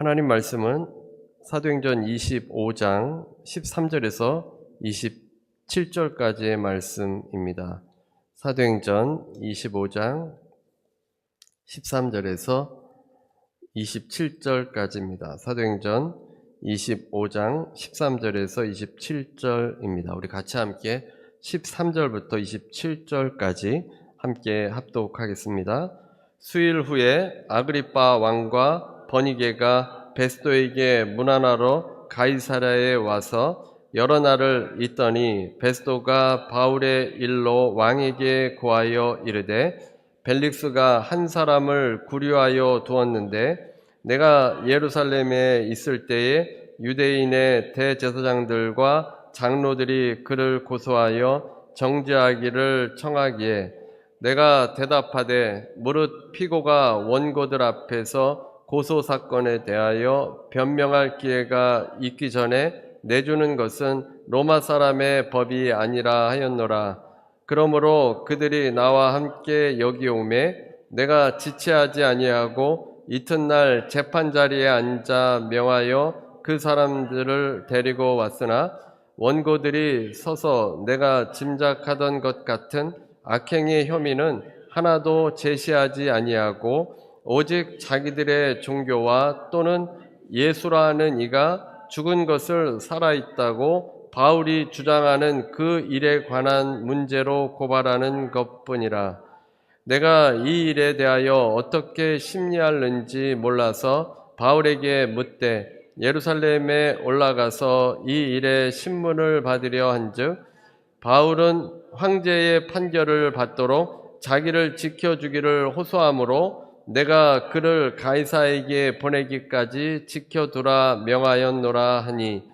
하나님 말씀은 사도행전 25장 13절에서 27절까지의 말씀입니다. 사도행전 25장 13절에서 27절까지입니다. 사도행전 25장 13절에서 27절입니다. 우리 같이 함께 13절부터 27절까지 함께 합독하겠습니다. 수일 후에 아그리빠 왕과 버니게가 베스도에게 문안하러 가이사랴에 와서 여러 날을 있더니 베스도가 바울의 일로 왕에게 고하여 이르되 벨릭스가 한 사람을 구류하여 두었는데 내가 예루살렘에 있을 때에 유대인의 대제사장들과 장로들이 그를 고소하여 정죄하기를 청하기에 내가 대답하되 무릇 피고가 원고들 앞에서 고소사건에 대하여 변명할 기회가 있기 전에 내주는 것은 로마 사람의 법이 아니라 하였노라. 그러므로 그들이 나와 함께 여기 오매 내가 지체하지 아니하고 이튿날 재판자리에 앉아 명하여 그 사람들을 데리고 왔으나 원고들이 서서 내가 짐작하던 것 같은 악행의 혐의는 하나도 제시하지 아니하고 오직 자기들의 종교와 또는 예수라는 이가 죽은 것을 살아있다고 바울이 주장하는 그 일에 관한 문제로 고발하는 것뿐이라. 내가 이 일에 대하여 어떻게 심리하는지 몰라서 바울에게 묻되 예루살렘에 올라가서 이 일의 신문을 받으려 한즉 바울은 황제의 판결을 받도록 자기를 지켜주기를 호소하므로 내가 그를 가이사에게 보내기까지 지켜두라 명하였노라 하니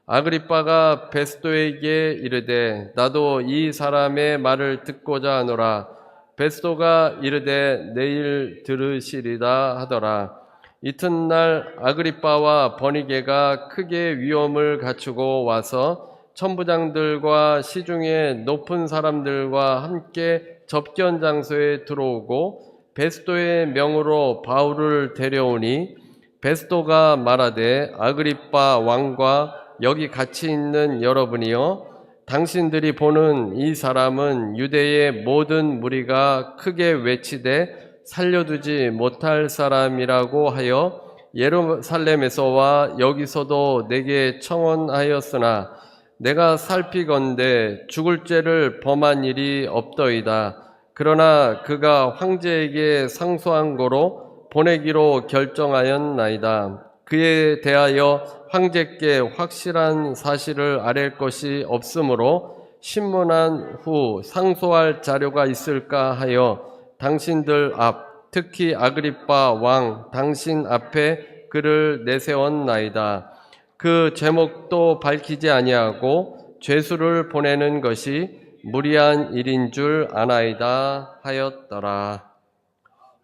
아그리빠가 베스도에게 이르되 나도 이 사람의 말을 듣고자 하노라. 베스도가 이르되 내일 들으시리다 하더라. 이튿날 아그리빠와 버니게가 크게 위험을 갖추고 와서 천부장들과 시중의 높은 사람들과 함께 접견 장소에 들어오고 베스도의 명으로 바울을 데려오니 베스도가 말하되 아그리빠 왕과 여기 같이 있는 여러분이여 당신들이 보는 이 사람은 유대의 모든 무리가 크게 외치되 살려두지 못할 사람이라고 하여 예루살렘에서와 여기서도 내게 청원하였으나 내가 살피건대 죽을 죄를 범한 일이 없더이다. 그러나 그가 황제에게 상소한 거로 보내기로 결정하였나이다. 그에 대하여 황제께 확실한 사실을 아랠 것이 없으므로 신문한 후 상소할 자료가 있을까 하여 당신들 앞, 특히 아그리빠 왕 당신 앞에 그를 내세웠나이다. 그 제목도 밝히지 아니하고 죄수를 보내는 것이 무리한 일인 줄 아나이다 하였더라.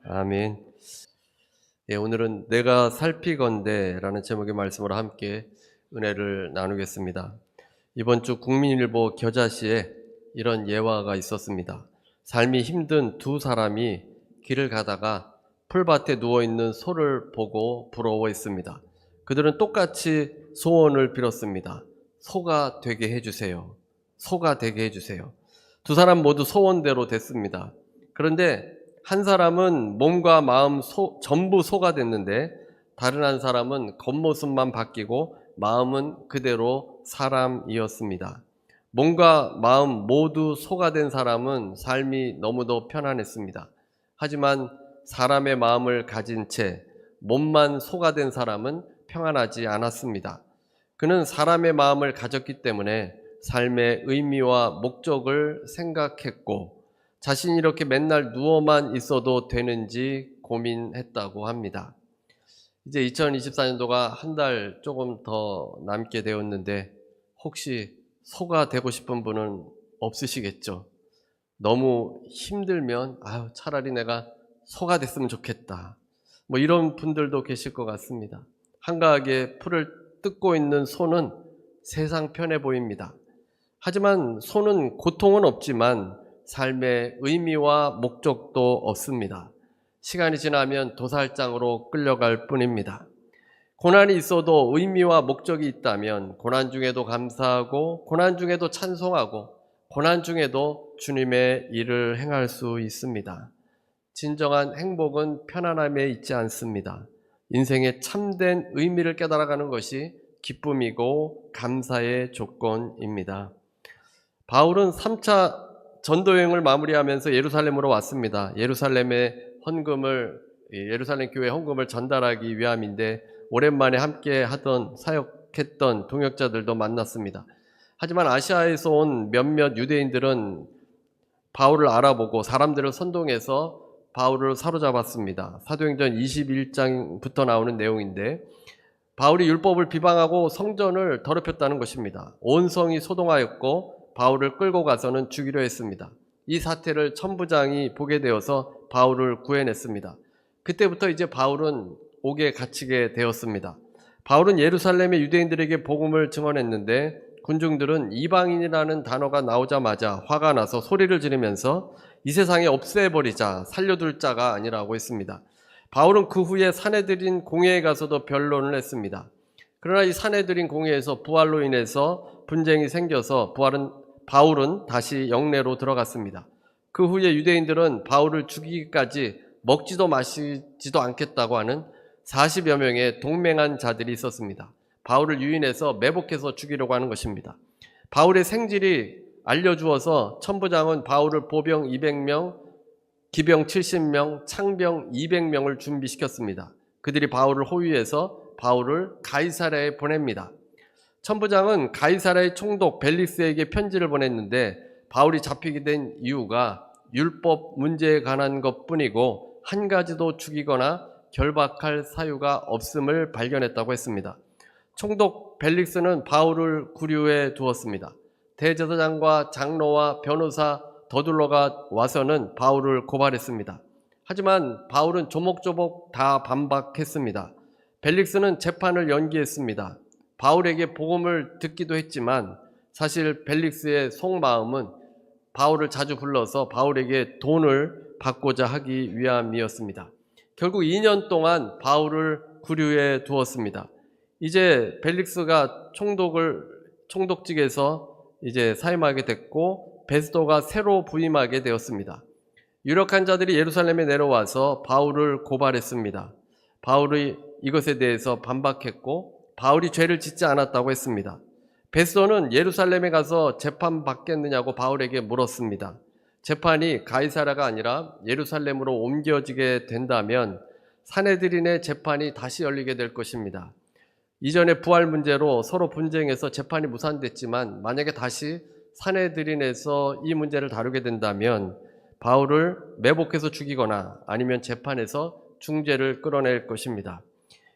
아멘. 예, 오늘은 내가 살피건대 라는 제목의 말씀으로 함께 은혜를 나누겠습니다. 이번 주 국민일보 겨자시에 이런 예화가 있었습니다. 삶이 힘든 두 사람이 길을 가다가 풀밭에 누워있는 소를 보고 부러워했습니다. 그들은 똑같이 소원을 빌었습니다. 소가 되게 해주세요. 소가 되게 해주세요. 두 사람 모두 소원대로 됐습니다. 그런데 한 사람은 몸과 마음 전부 소가 됐는데 다른 한 사람은 겉모습만 바뀌고 마음은 그대로 사람이었습니다. 몸과 마음 모두 소가 된 사람은 삶이 너무도 편안했습니다. 하지만 사람의 마음을 가진 채 몸만 소가 된 사람은 평안하지 않았습니다. 그는 사람의 마음을 가졌기 때문에 삶의 의미와 목적을 생각했고 자신이 이렇게 맨날 누워만 있어도 되는지 고민했다고 합니다. 이제 2024년도가 한 달 조금 더 남게 되었는데 혹시 소가 되고 싶은 분은 없으시겠죠? 너무 힘들면 차라리 내가 소가 됐으면 좋겠다. 이런 분들도 계실 것 같습니다. 한가하게 풀을 뜯고 있는 소는 세상 편해 보입니다. 하지만 소는 고통은 없지만 삶의 의미와 목적도 없습니다. 시간이 지나면 도살장으로 끌려갈 뿐입니다. 고난이 있어도 의미와 목적이 있다면 고난 중에도 감사하고 고난 중에도 찬송하고 고난 중에도 주님의 일을 행할 수 있습니다. 진정한 행복은 편안함에 있지 않습니다. 인생의 참된 의미를 깨달아가는 것이 기쁨이고 감사의 조건입니다. 바울은 3차 전도여행을 마무리하면서 예루살렘으로 왔습니다. 예루살렘 교회 헌금을 전달하기 위함인데 오랜만에 함께 하던 사역했던 동역자들도 만났습니다. 하지만 아시아에서 온 몇몇 유대인들은 바울을 알아보고 사람들을 선동해서 바울을 사로잡았습니다. 사도행전 21장부터 나오는 내용인데 바울이 율법을 비방하고 성전을 더럽혔다는 것입니다. 온 성이 소동하였고 바울을 끌고 가서는 죽이려 했습니다. 이 사태를 천부장이 보게 되어서 바울을 구해냈습니다. 그때부터 이제 바울은 옥에 갇히게 되었습니다. 바울은 예루살렘의 유대인들에게 복음을 증언했는데 군중들은 이방인이라는 단어가 나오자마자 화가 나서 소리를 지르면서 이 세상에 없애버리자, 살려둘 자가 아니라고 했습니다. 바울은 그 후에 산헤드린 공회에 가서도 변론을 했습니다. 그러나 이 산헤드린 공회에서 부활로 인해서 분쟁이 생겨서 바울은 다시 영내로 들어갔습니다. 그 후에 유대인들은 바울을 죽이기까지 먹지도 마시지도 않겠다고 하는 40여 명의 동맹한 자들이 있었습니다. 바울을 유인해서 매복해서 죽이려고 하는 것입니다. 바울의 생질이 알려주어서 천부장은 바울을 보병 200명, 기병 70명, 창병 200명을 준비시켰습니다. 그들이 바울을 호위해서 바울을 가이사랴에 보냅니다. 천부장은 가이사랴의 총독 벨릭스에게 편지를 보냈는데 바울이 잡히게 된 이유가 율법 문제에 관한 것뿐이고 한 가지도 죽이거나 결박할 사유가 없음을 발견했다고 했습니다. 총독 벨릭스는 바울을 구류해 두었습니다. 대제사장과 장로와 변호사 더둘러가 와서는 바울을 고발했습니다. 하지만 바울은 조목조목 다 반박했습니다. 벨릭스는 재판을 연기했습니다. 바울에게 복음을 듣기도 했지만 사실 벨릭스의 속마음은 바울을 자주 불러서 바울에게 돈을 받고자 하기 위함이었습니다. 결국 2년 동안 바울을 구류해 두었습니다. 이제 벨릭스가 총독직에서 이제 사임하게 됐고 베스도가 새로 부임하게 되었습니다. 유력한 자들이 예루살렘에 내려와서 바울을 고발했습니다. 바울이 이것에 대해서 반박했고 바울이 죄를 짓지 않았다고 했습니다. 베스도는 예루살렘에 가서 재판받겠느냐고 바울에게 물었습니다. 재판이 가이사랴가 아니라 예루살렘으로 옮겨지게 된다면 산헤드린의 재판이 다시 열리게 될 것입니다. 이전에 부활 문제로 서로 분쟁해서 재판이 무산됐지만 만약에 다시 산헤드린에서 이 문제를 다루게 된다면 바울을 매복해서 죽이거나 아니면 재판에서 중재를 끌어낼 것입니다.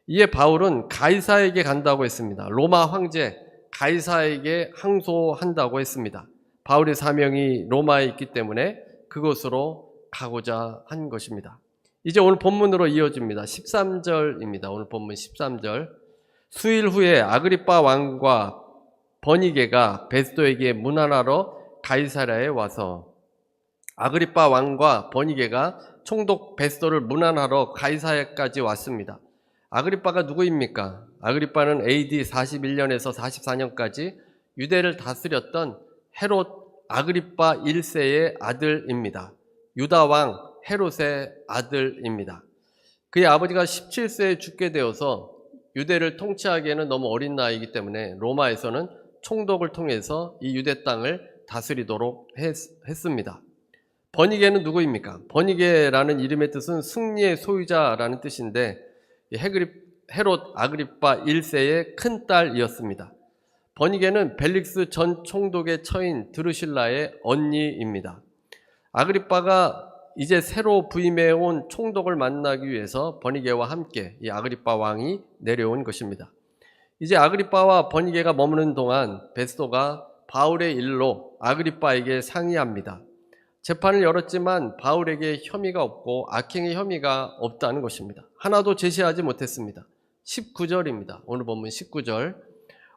이에 바울은 가이사에게 간다고 했습니다. 로마 황제 가이사에게 항소한다고 했습니다. 바울의 사명이 로마에 있기 때문에 그곳으로 가고자 한 것입니다. 이제 오늘 본문으로 이어집니다. 13절입니다. 오늘 본문 13절. 수일 후에 아그리빠 왕과 버니게가 베스도에게 문안하러 가이사랴에 와서 아그리빠 왕과 버니게가 총독 베스도를 문안하러 가이사랴까지 왔습니다. 아그리빠가 누구입니까? 아그리빠는 AD 41년에서 44년까지 유대를 다스렸던 헤롯 아그리빠 1세의 아들입니다. 유다 왕 헤롯의 아들입니다. 그의 아버지가 17세에 죽게 되어서 유대를 통치하기에는 너무 어린 나이이기 때문에 로마에서는 총독을 통해서 이 유대 땅을 다스리도록 했습니다. 버니게는 누구입니까? 버니게라는 이름의 뜻은 승리의 소유자라는 뜻인데 헤롯 아그리빠 1세의 큰딸이었습니다. 버니게는 벨릭스 전 총독의 처인 드루실라의 언니입니다. 아그리빠가 이제 새로 부임해 온 총독을 만나기 위해서 버니게와 함께 이 아그리빠 왕이 내려온 것입니다. 이제 아그리빠와 버니게가 머무는 동안 베스도가 바울의 일로 아그리빠에게 상의합니다. 재판을 열었지만 바울에게 혐의가 없고 악행의 혐의가 없다는 것입니다. 하나도 제시하지 못했습니다. 19절입니다. 오늘 본문 19절.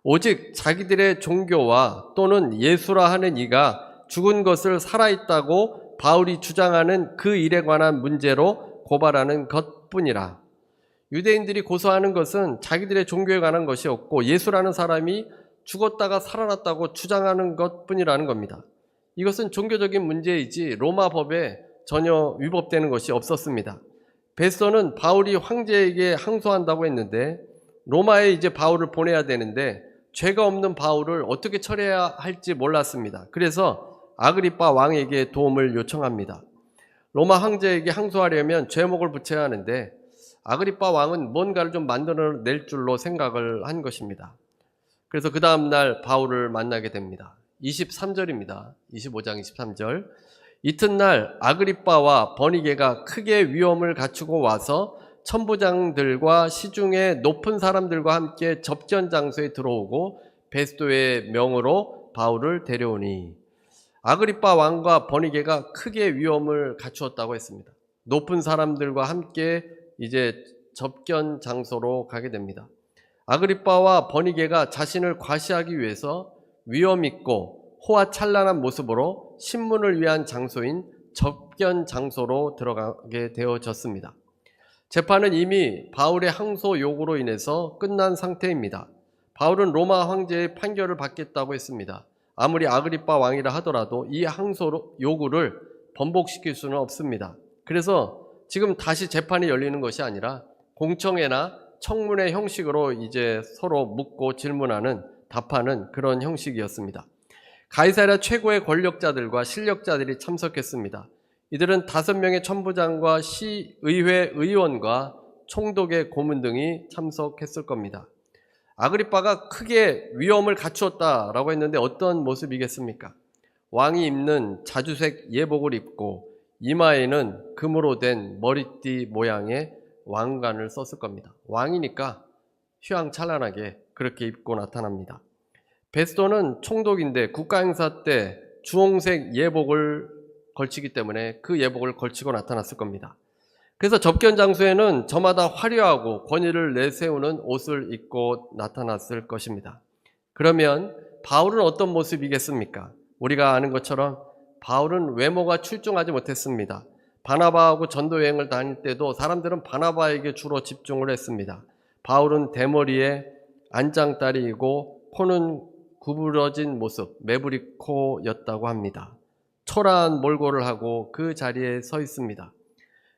오직 자기들의 종교와 또는 예수라 하는 이가 죽은 것을 살아있다고 바울이 주장하는 그 일에 관한 문제로 고발하는 것뿐이라. 유대인들이 고소하는 것은 자기들의 종교에 관한 것이었고 예수라는 사람이 죽었다가 살아났다고 주장하는 것뿐이라는 겁니다. 이것은 종교적인 문제이지 로마 법에 전혀 위법되는 것이 없었습니다. 베스도는 바울이 황제에게 항소한다고 했는데 로마에 이제 바울을 보내야 되는데 죄가 없는 바울을 어떻게 처리해야 할지 몰랐습니다. 그래서 아그리빠 왕에게 도움을 요청합니다. 로마 황제에게 항소하려면 죄목을 붙여야 하는데 아그리빠 왕은 뭔가를 좀 만들어낼 줄로 생각을 한 것입니다. 그래서 그 다음날 바울을 만나게 됩니다. 23절입니다. 25장 23절. 이튿날 아그리빠와 버니게가 크게 위험을 갖추고 와서 천부장들과 시중의 높은 사람들과 함께 접견 장소에 들어오고 베스도의 명으로 바울을 데려오니, 아그리빠 왕과 버니게가 크게 위험을 갖추었다고 했습니다. 높은 사람들과 함께 이제 접견 장소로 가게 됩니다. 아그리빠와 버니게가 자신을 과시하기 위해서 위험 있고 호화찬란한 모습으로 신문을 위한 장소인 접견 장소로 들어가게 되어졌습니다. 재판은 이미 바울의 항소 요구로 인해서 끝난 상태입니다. 바울은 로마 황제의 판결을 받겠다고 했습니다. 아무리 아그리빠 왕이라 하더라도 이 항소 요구를 번복시킬 수는 없습니다. 그래서 지금 다시 재판이 열리는 것이 아니라 공청회나 청문회 형식으로 이제 서로 묻고 질문하는, 답하는 그런 형식이었습니다. 가이사랴 최고의 권력자들과 실력자들이 참석했습니다. 이들은 5명의 천부장과 시의회 의원과 총독의 고문 등이 참석했을 겁니다. 아그리빠가 크게 위험을 갖추었다라고 했는데 어떤 모습이겠습니까? 왕이 입는 자주색 예복을 입고 이마에는 금으로 된 머리띠 모양의 왕관을 썼을 겁니다. 왕이니까 휘황찬란하게 그렇게 입고 나타납니다. 베스도는 총독인데 국가행사 때 주홍색 예복을 걸치기 때문에 그 예복을 걸치고 나타났을 겁니다. 그래서 접견 장소에는 저마다 화려하고 권위를 내세우는 옷을 입고 나타났을 것입니다. 그러면 바울은 어떤 모습이겠습니까? 우리가 아는 것처럼 바울은 외모가 출중하지 못했습니다. 바나바하고 전도여행을 다닐 때도 사람들은 바나바에게 주로 집중을 했습니다. 바울은 대머리에 안장다리이고 코는 구부러진 모습, 매부리코였다고 합니다. 초라한 몰골을 하고 그 자리에 서 있습니다.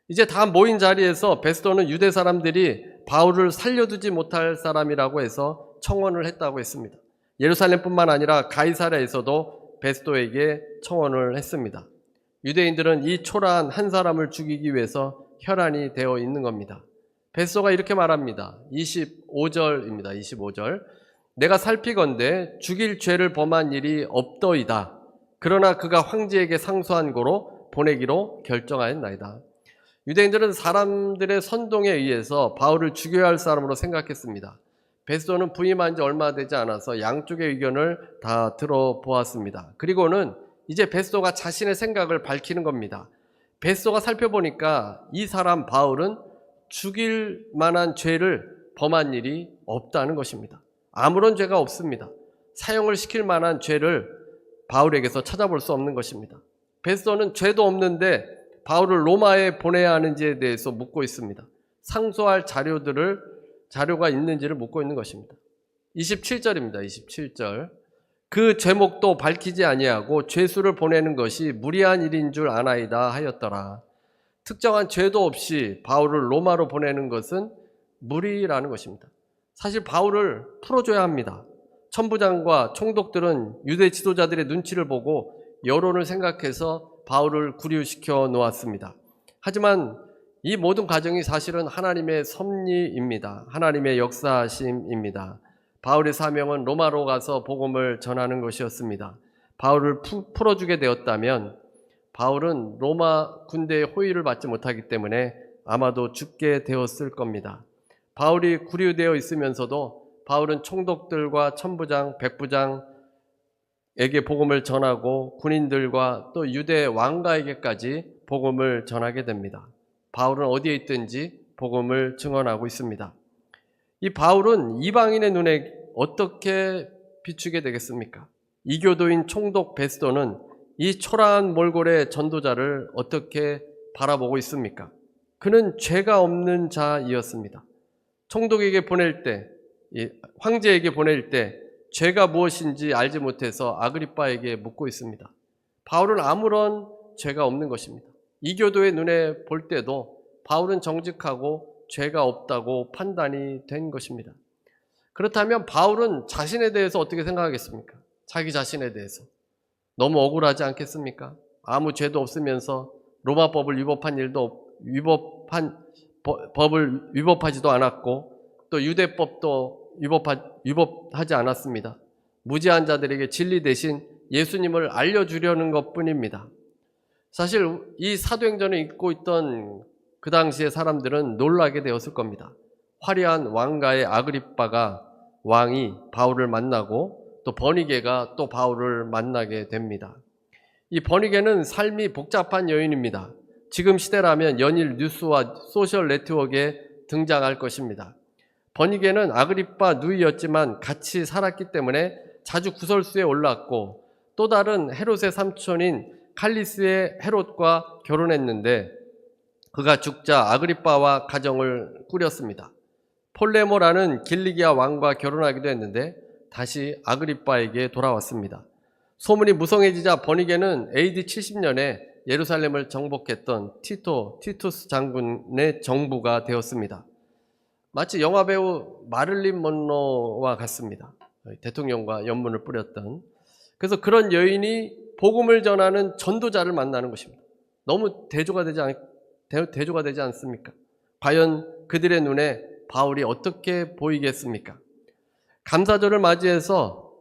이제 다 모인 자리에서 베스도는 유대 사람들이 바울을 살려두지 못할 사람이라고 해서 청원을 했다고 했습니다. 예루살렘뿐만 아니라 가이사랴에서도 베스도에게 청원을 했습니다. 유대인들은 이 초라한 한 사람을 죽이기 위해서 혈안이 되어 있는 겁니다. 베스도가 이렇게 말합니다. 25절입니다. 25절. 내가 살피건대 죽일 죄를 범한 일이 없더이다. 그러나 그가 황제에게 상소한 고로 보내기로 결정하였나이다. 유대인들은 사람들의 선동에 의해서 바울을 죽여야 할 사람으로 생각했습니다. 베스도는 부임한 지 얼마 되지 않아서 양쪽의 의견을 다 들어보았습니다. 그리고는 이제 베스도가 자신의 생각을 밝히는 겁니다. 베스도가 살펴보니까 이 사람 바울은 죽일 만한 죄를 범한 일이 없다는 것입니다. 아무런 죄가 없습니다. 사형을 시킬 만한 죄를 바울에게서 찾아볼 수 없는 것입니다. 베스도는 죄도 없는데 바울을 로마에 보내야 하는지에 대해서 묻고 있습니다. 상소할 자료가 있는지를 묻고 있는 것입니다. 27절입니다. 27절. 그 제목도 밝히지 아니하고 죄수를 보내는 것이 무리한 일인 줄 아나이다 하였더라. 특정한 죄도 없이 바울을 로마로 보내는 것은 무리라는 것입니다. 사실 바울을 풀어줘야 합니다. 천부장과 총독들은 유대 지도자들의 눈치를 보고 여론을 생각해서 바울을 구류시켜 놓았습니다. 하지만 이 모든 과정이 사실은 하나님의 섭리입니다. 하나님의 역사심입니다. 바울의 사명은 로마로 가서 복음을 전하는 것이었습니다. 바울을 풀어주게 되었다면 바울은 로마 군대의 호의를 받지 못하기 때문에 아마도 죽게 되었을 겁니다. 바울이 구류되어 있으면서도 바울은 총독들과 천부장, 백부장에게 복음을 전하고 군인들과 또 유대 왕가에게까지 복음을 전하게 됩니다. 바울은 어디에 있든지 복음을 증언하고 있습니다. 이 바울은 이방인의 눈에 어떻게 비추게 되겠습니까? 이교도인 총독 베스도는 이 초라한 몰골의 전도자를 어떻게 바라보고 있습니까? 그는 죄가 없는 자이었습니다. 총독에게 보낼 때, 황제에게 보낼 때 죄가 무엇인지 알지 못해서 아그리빠에게 묻고 있습니다. 바울은 아무런 죄가 없는 것입니다. 이교도의 눈에 볼 때도 바울은 정직하고 죄가 없다고 판단이 된 것입니다. 그렇다면 바울은 자신에 대해서 어떻게 생각하겠습니까? 자기 자신에 대해서 너무 억울하지 않겠습니까? 아무 죄도 없으면서 로마법을 법을 위법하지도 않았고 또 유대법도 위법하지 않았습니다. 무지한 자들에게 진리 대신 예수님을 알려주려는 것뿐입니다. 사실 이 사도행전을 읽고 있던 그 당시의 사람들은 놀라게 되었을 겁니다. 화려한 왕가의 아그리빠가 왕이 바울을 만나고 또 버니게가 또 바울을 만나게 됩니다. 이 버니게는 삶이 복잡한 여인입니다. 지금 시대라면 연일 뉴스와 소셜 네트워크에 등장할 것입니다. 버니게는 아그리빠 누이였지만 같이 살았기 때문에 자주 구설수에 올랐고 또 다른 헤롯의 삼촌인 칼리스의 헤롯과 결혼했는데 그가 죽자 아그리빠와 가정을 꾸렸습니다. 폴레모라는 길리기아 왕과 결혼하기도 했는데 다시 아그리빠에게 돌아왔습니다. 소문이 무성해지자 버니게는 AD 70년에 예루살렘을 정복했던 티투스 장군의 정부가 되었습니다. 마치 영화배우 마릴린 먼로와 같습니다. 대통령과 연문을 뿌렸던. 그래서 그런 여인이 복음을 전하는 전도자를 만나는 것입니다. 너무 대조가 되지 않습니까? 과연 그들의 눈에 바울이 어떻게 보이겠습니까? 감사절을 맞이해서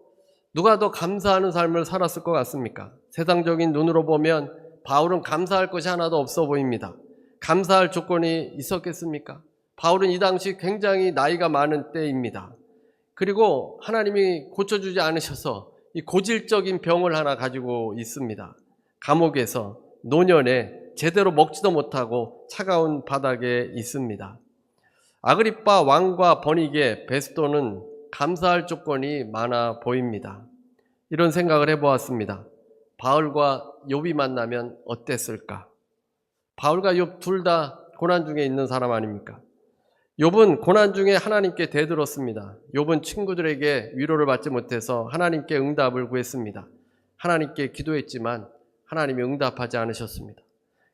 누가 더 감사하는 삶을 살았을 것 같습니까? 세상적인 눈으로 보면 바울은 감사할 것이 하나도 없어 보입니다. 감사할 조건이 있었겠습니까? 바울은 이 당시 굉장히 나이가 많은 때입니다. 그리고 하나님이 고쳐주지 않으셔서 이 고질적인 병을 하나 가지고 있습니다. 감옥에서 노년에 제대로 먹지도 못하고 차가운 바닥에 있습니다. 아그리빠 왕과 버니게, 베스도는 감사할 조건이 많아 보입니다. 이런 생각을 해보았습니다. 바울과 욥이 만나면 어땠을까? 바울과 욥 둘 다 고난 중에 있는 사람 아닙니까? 욥은 고난 중에 하나님께 대들었습니다. 욥은 친구들에게 위로를 받지 못해서 하나님께 응답을 구했습니다. 하나님께 기도했지만 하나님이 응답하지 않으셨습니다.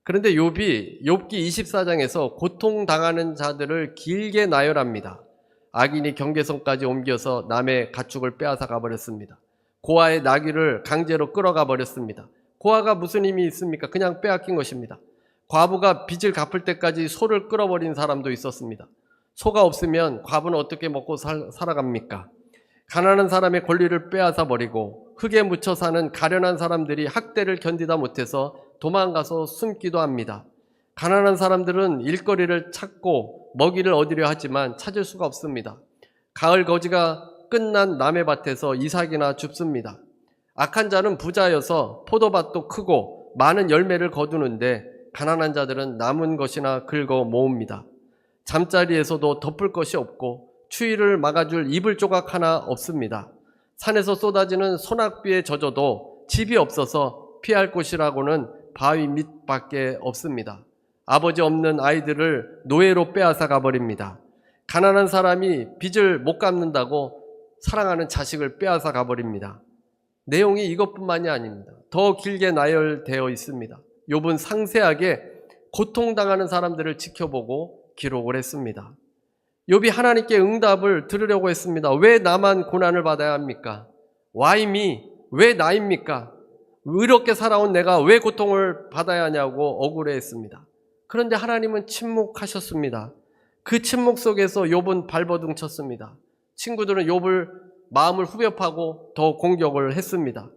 그런데 욥기 24장에서 고통당하는 자들을 길게 나열합니다. 악인이 경계선까지 옮겨서 남의 가축을 빼앗아 가버렸습니다. 고아의 나귀를 강제로 끌어가 버렸습니다. 고아가 무슨 힘이 있습니까? 그냥 빼앗긴 것입니다. 과부가 빚을 갚을 때까지 소를 끌어버린 사람도 있었습니다. 소가 없으면 과부는 어떻게 먹고 살아갑니까? 가난한 사람의 권리를 빼앗아 버리고 흙에 묻혀 사는 가련한 사람들이 학대를 견디다 못해서 도망가서 숨기도 합니다. 가난한 사람들은 일거리를 찾고 먹이를 얻으려 하지만 찾을 수가 없습니다. 가을 거지가 끝난 남의 밭에서 이삭이나 줍습니다. 악한 자는 부자여서 포도밭도 크고 많은 열매를 거두는데 가난한 자들은 남은 것이나 긁어 모읍니다. 잠자리에서도 덮을 것이 없고 추위를 막아줄 이불 조각 하나 없습니다. 산에서 쏟아지는 소낙비에 젖어도 집이 없어서 피할 곳이라고는 바위 밑밖에 없습니다. 아버지 없는 아이들을 노예로 빼앗아 가버립니다. 가난한 사람이 빚을 못 갚는다고 사랑하는 자식을 빼앗아 가버립니다. 내용이 이것뿐만이 아닙니다. 더 길게 나열되어 있습니다. 욥은 상세하게 고통당하는 사람들을 지켜보고 기록을 했습니다. 욥이 하나님께 응답을 들으려고 했습니다. 왜 나만 고난을 받아야 합니까? Why me? 왜 나입니까? 의롭게 살아온 내가 왜 고통을 받아야 하냐고 억울해했습니다. 그런데 하나님은 침묵하셨습니다. 그 침묵 속에서 욥은 발버둥 쳤습니다. 친구들은 욥을 마음을 후벼파고 더 공격을 했습니다.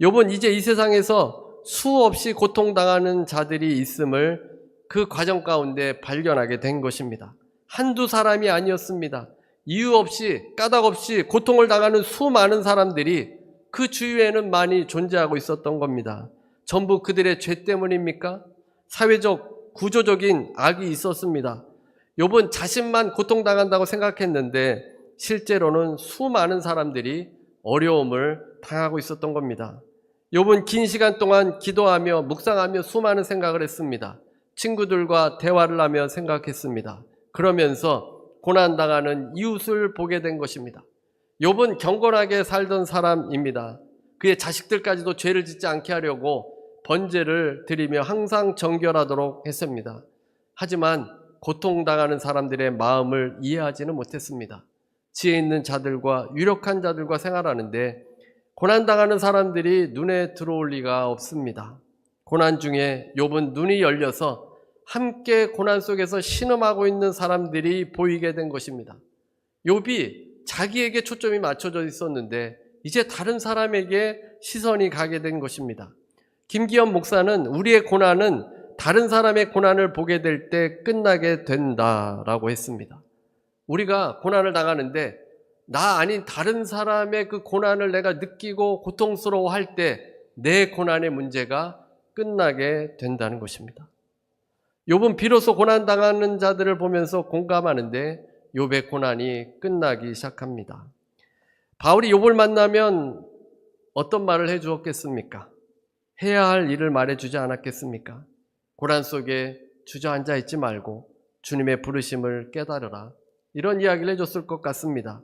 욥은 이제 이 세상에서 수없이 고통당하는 자들이 있음을 그 과정 가운데 발견하게 된 것입니다. 한두 사람이 아니었습니다. 이유 없이 까닭 없이 고통을 당하는 수많은 사람들이 그 주위에는 많이 존재하고 있었던 겁니다. 전부 그들의 죄 때문입니까? 사회적 구조적인 악이 있었습니다. 욥은 자신만 고통당한다고 생각했는데 실제로는 수많은 사람들이 어려움을 당하고 있었던 겁니다. 욥은 긴 시간 동안 기도하며 묵상하며 수많은 생각을 했습니다. 친구들과 대화를 하며 생각했습니다. 그러면서 고난당하는 이웃을 보게 된 것입니다. 욥은 경건하게 살던 사람입니다. 그의 자식들까지도 죄를 짓지 않게 하려고 번제를 드리며 항상 정결하도록 했습니다. 하지만 고통당하는 사람들의 마음을 이해하지는 못했습니다. 지혜 있는 자들과 유력한 자들과 생활하는데 고난당하는 사람들이 눈에 들어올 리가 없습니다. 고난 중에 욥은 눈이 열려서 함께 고난 속에서 신음하고 있는 사람들이 보이게 된 것입니다. 욥이 자기에게 초점이 맞춰져 있었는데 이제 다른 사람에게 시선이 가게 된 것입니다. 김기현 목사는 우리의 고난은 다른 사람의 고난을 보게 될 때 끝나게 된다라고 했습니다. 우리가 고난을 당하는데 나 아닌 다른 사람의 그 고난을 내가 느끼고 고통스러워할 때 내 고난의 문제가 끝나게 된다는 것입니다. 욥은 비로소 고난당하는 자들을 보면서 공감하는데 욥의 고난이 끝나기 시작합니다. 바울이 욥을 만나면 어떤 말을 해주었겠습니까? 해야 할 일을 말해주지 않았겠습니까? 고난 속에 주저앉아 있지 말고 주님의 부르심을 깨달으라, 이런 이야기를 해줬을 것 같습니다.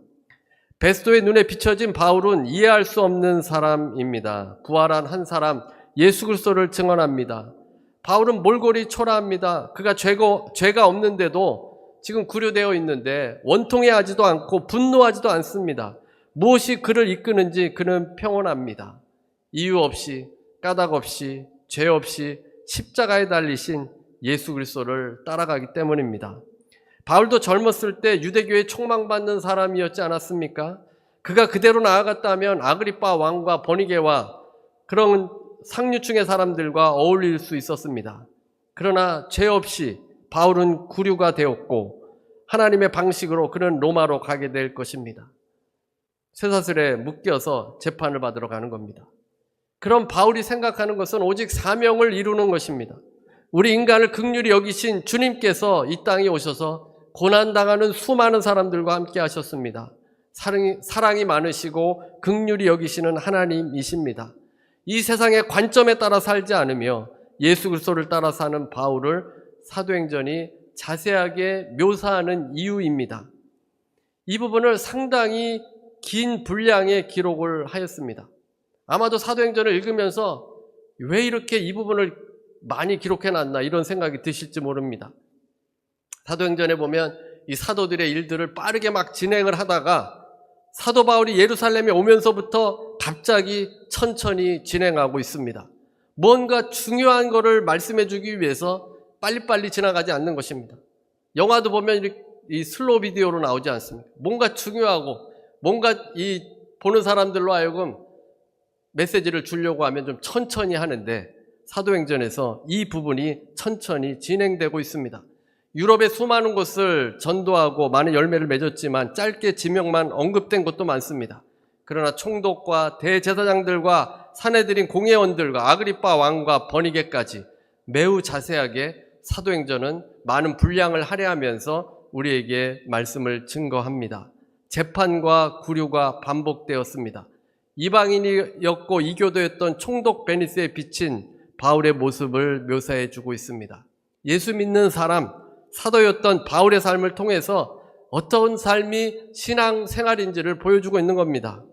베스도의 눈에 비춰진 바울은 이해할 수 없는 사람입니다. 부활한 한 사람 예수 그리스도를 증언합니다. 바울은 몰골이 초라합니다. 그가 죄가 없는데도 지금 구류되어 있는데 원통해하지도 않고 분노하지도 않습니다. 무엇이 그를 이끄는지 그는 평온합니다. 이유 없이, 까닭 없이, 죄 없이 십자가에 달리신 예수 그리스도를 따라가기 때문입니다. 바울도 젊었을 때 유대교에 촉망받는 사람이었지 않았습니까? 그가 그대로 나아갔다면 아그리빠 왕과 버니게와 그런 상류층의 사람들과 어울릴 수 있었습니다. 그러나 죄 없이 바울은 구류가 되었고 하나님의 방식으로 그는 로마로 가게 될 것입니다. 쇠사슬에 묶여서 재판을 받으러 가는 겁니다. 그럼 바울이 생각하는 것은 오직 사명을 이루는 것입니다. 우리 인간을 긍휼히 여기신 주님께서 이 땅에 오셔서 고난당하는 수많은 사람들과 함께 하셨습니다. 사랑이 많으시고 긍휼히 여기시는 하나님이십니다. 이 세상의 관점에 따라 살지 않으며 예수 그리스도를 따라 사는 바울을 사도행전이 자세하게 묘사하는 이유입니다. 이 부분을 상당히 긴 분량의 기록을 하였습니다. 아마도 사도행전을 읽으면서 왜 이렇게 이 부분을 많이 기록해놨나 이런 생각이 드실지 모릅니다. 사도행전에 보면 이 사도들의 일들을 빠르게 막 진행을 하다가 사도 바울이 예루살렘에 오면서부터 갑자기 천천히 진행하고 있습니다. 뭔가 중요한 거를 말씀해 주기 위해서 빨리빨리 지나가지 않는 것입니다. 영화도 보면 이 슬로우 비디오로 나오지 않습니까? 뭔가 중요하고 뭔가 이 보는 사람들로 하여금 메시지를 주려고 하면 좀 천천히 하는데 사도행전에서 이 부분이 천천히 진행되고 있습니다. 유럽의 수많은 곳을 전도하고 많은 열매를 맺었지만 짧게 지명만 언급된 곳도 많습니다. 그러나 총독과 대제사장들과 사내들인 공회원들과 아그리빠 왕과 버니게까지 매우 자세하게 사도행전은 많은 분량을 할애하면서 우리에게 말씀을 증거합니다. 재판과 구류가 반복되었습니다. 이방인이었고 이교도였던 총독 베니스에 비친 바울의 모습을 묘사해 주고 있습니다. 예수 믿는 사람, 사도였던 바울의 삶을 통해서 어떤 삶이 신앙생활인지를 보여주고 있는 겁니다.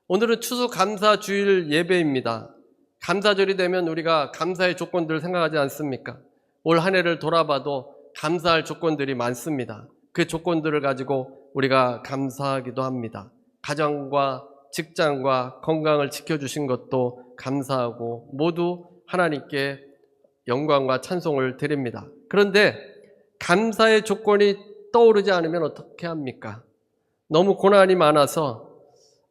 오늘은 추수감사주일 예배입니다. 감사절이 되면 우리가 감사의 조건들을 생각하지 않습니까? 올 한 해를 돌아봐도 감사할 조건들이 많습니다. 그 조건들을 가지고 우리가 감사하기도 합니다. 가정과 직장과 건강을 지켜주신 것도 감사하고 모두 하나님께 영광과 찬송을 드립니다. 그런데 감사의 조건이 떠오르지 않으면 어떻게 합니까? 너무 고난이 많아서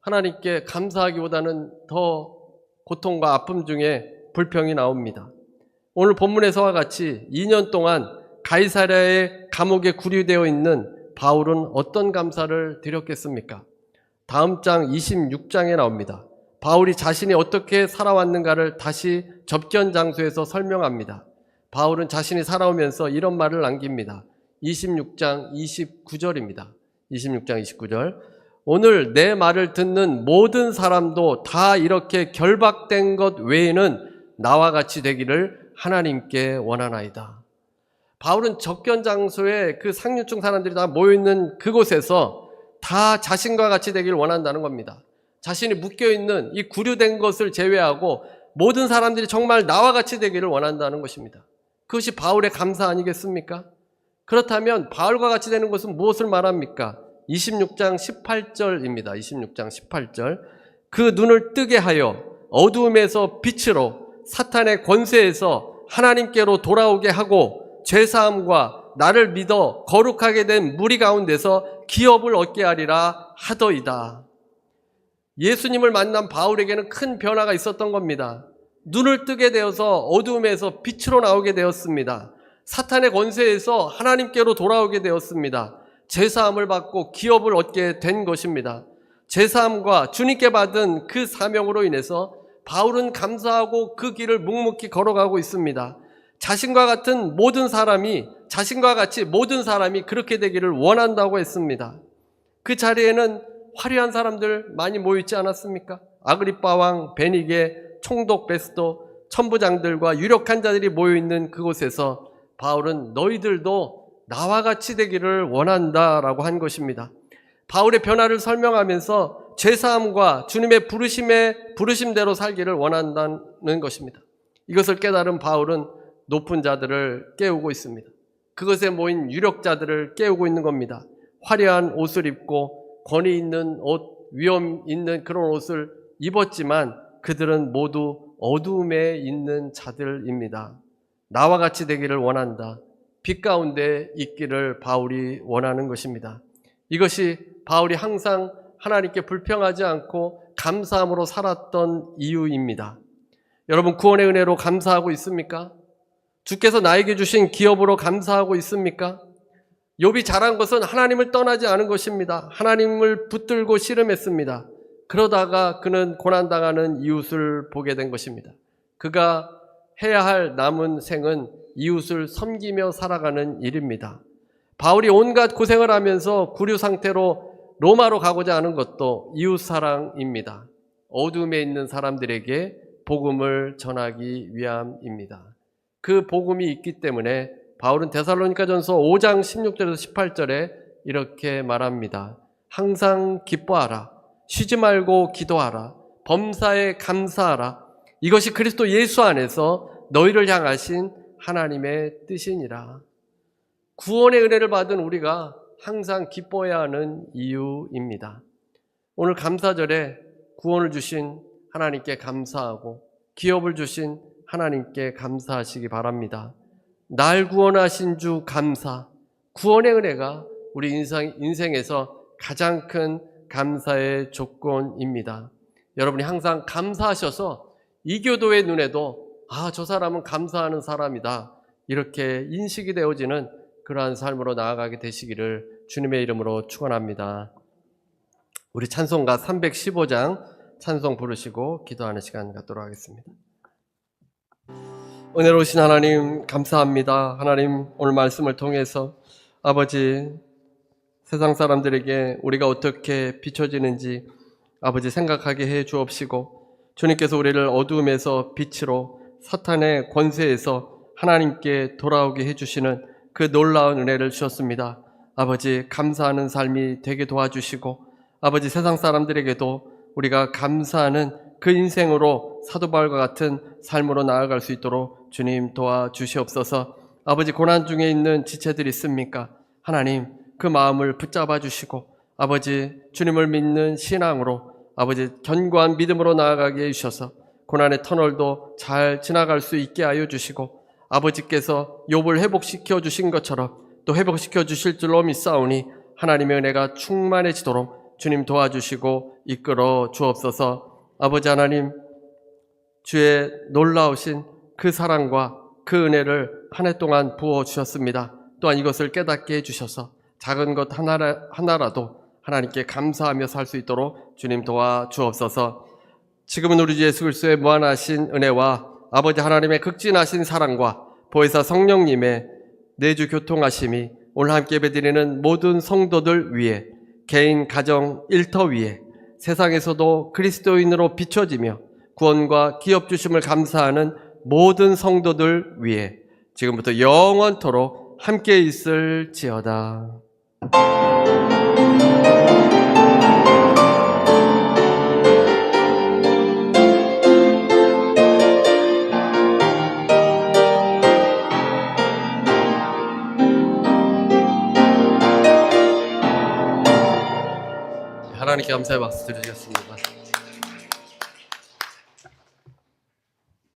하나님께 감사하기보다는 더 고통과 아픔 중에 불평이 나옵니다. 오늘 본문에서와 같이 2년 동안 가이사랴의 감옥에 구류되어 있는 바울은 어떤 감사를 드렸겠습니까? 다음 장 26장에 나옵니다. 바울이 자신이 어떻게 살아왔는가를 다시 접견 장소에서 설명합니다. 바울은 자신이 살아오면서 이런 말을 남깁니다. 26장 29절입니다. 26장 29절. 오늘 내 말을 듣는 모든 사람도 다 이렇게 결박된 것 외에는 나와 같이 되기를 하나님께 원하나이다. 바울은 접견 장소에 그 상류층 사람들이 다 모여있는 그곳에서 다 자신과 같이 되길 원한다는 겁니다. 자신이 묶여있는 이 구류된 것을 제외하고 모든 사람들이 정말 나와 같이 되기를 원한다는 것입니다. 그것이 바울의 감사 아니겠습니까? 그렇다면 바울과 같이 되는 것은 무엇을 말합니까? 26장 18절입니다. 26장 18절. 그 눈을 뜨게 하여 어두움에서 빛으로 사탄의 권세에서 하나님께로 돌아오게 하고 죄사함과 나를 믿어 거룩하게 된 무리 가운데서 기업을 얻게 하리라 하더이다. 예수님을 만난 바울에게는 큰 변화가 있었던 겁니다. 눈을 뜨게 되어서 어두움에서 빛으로 나오게 되었습니다. 사탄의 권세에서 하나님께로 돌아오게 되었습니다. 죄사함을 받고 기업을 얻게 된 것입니다. 죄사함과 주님께 받은 그 사명으로 인해서 바울은 감사하고 그 길을 묵묵히 걸어가고 있습니다. 자신과 같이 모든 사람이 그렇게 되기를 원한다고 했습니다. 그 자리에는 화려한 사람들 많이 모여있지 않았습니까? 아그리빠 왕, 베니게, 총독 베스도, 천부장들과 유력한 자들이 모여있는 그곳에서 바울은 너희들도 나와 같이 되기를 원한다라고 한 것입니다. 바울의 변화를 설명하면서 죄사함과 주님의 부르심대로 살기를 원한다는 것입니다. 이것을 깨달은 바울은 높은 자들을 깨우고 있습니다. 그것에 모인 유력자들을 깨우고 있는 겁니다. 화려한 옷을 입고 권위 있는 옷, 위엄 있는 그런 옷을 입었지만 그들은 모두 어두움에 있는 자들입니다. 나와 같이 되기를 원한다. 빛 가운데 있기를 바울이 원하는 것입니다. 이것이 바울이 항상 하나님께 불평하지 않고 감사함으로 살았던 이유입니다. 여러분, 구원의 은혜로 감사하고 있습니까? 주께서 나에게 주신 기업으로 감사하고 있습니까? 욥이 잘한 것은 하나님을 떠나지 않은 것입니다. 하나님을 붙들고 씨름했습니다. 그러다가 그는 고난당하는 이웃을 보게 된 것입니다. 그가 해야 할 남은 생은 이웃을 섬기며 살아가는 일입니다. 바울이 온갖 고생을 하면서 구류 상태로 로마로 가고자 하는 것도 이웃사랑입니다. 어둠에 있는 사람들에게 복음을 전하기 위함입니다. 그 복음이 있기 때문에 바울은 데살로니가전서 5장 16절에서 18절에 이렇게 말합니다. 항상 기뻐하라. 쉬지 말고 기도하라. 범사에 감사하라. 이것이 그리스도 예수 안에서 너희를 향하신 하나님의 뜻이니라. 구원의 은혜를 받은 우리가 항상 기뻐해야 하는 이유입니다. 오늘 감사절에 구원을 주신 하나님께 감사하고 기업을 주신 하나님께 감사하시기 바랍니다. 날 구원하신 주 감사, 구원의 은혜가 우리 인생에서 가장 큰 감사의 조건입니다. 여러분이 항상 감사하셔서 이 교도의 눈에도 저 사람은 감사하는 사람이다, 이렇게 인식이 되어지는 그러한 삶으로 나아가게 되시기를 주님의 이름으로 축원합니다. 우리 찬송가 315장 찬송 부르시고 기도하는 시간 갖도록 하겠습니다. 은혜로우신 하나님 감사합니다. 하나님, 오늘 말씀을 통해서 아버지, 세상 사람들에게 우리가 어떻게 비춰지는지 아버지 생각하게 해 주옵시고, 주님께서 우리를 어두움에서 빛으로 사탄의 권세에서 하나님께 돌아오게 해주시는 그 놀라운 은혜를 주셨습니다. 아버지, 감사하는 삶이 되게 도와주시고, 아버지, 세상 사람들에게도 우리가 감사하는 그 인생으로 사도 바울과 같은 삶으로 나아갈 수 있도록 주님 도와주시옵소서. 아버지, 고난 중에 있는 지체들이 있습니까? 하나님, 그 마음을 붙잡아 주시고, 아버지, 주님을 믿는 신앙으로 아버지 견고한 믿음으로 나아가게 해주셔서 고난의 터널도 잘 지나갈 수 있게 하여 주시고, 아버지께서 욥을 회복시켜 주신 것처럼 또 회복시켜 주실 줄로 믿사오니 하나님의 은혜가 충만해지도록 주님 도와주시고 이끌어 주옵소서. 아버지 하나님, 주의 놀라우신 그 사랑과 그 은혜를 한 해 동안 부어주셨습니다. 또한 이것을 깨닫게 해주셔서 작은 것 하나라도 하나님께 감사하며 살 수 있도록 주님 도와주옵소서. 지금은 우리 주 예수 그리스도의 무한하신 은혜와 아버지 하나님의 극진하신 사랑과 보혜사 성령님의 내주 교통하심이 오늘 함께 예배드리는 모든 성도들 위에, 개인, 가정, 일터 위에, 세상에서도 그리스도인으로 비춰지며 구원과 기업 주심을 감사하는 모든 성도들 위에 지금부터 영원토록 함께 있을지어다. 하나님께 감사의 박수 드리겠습니다.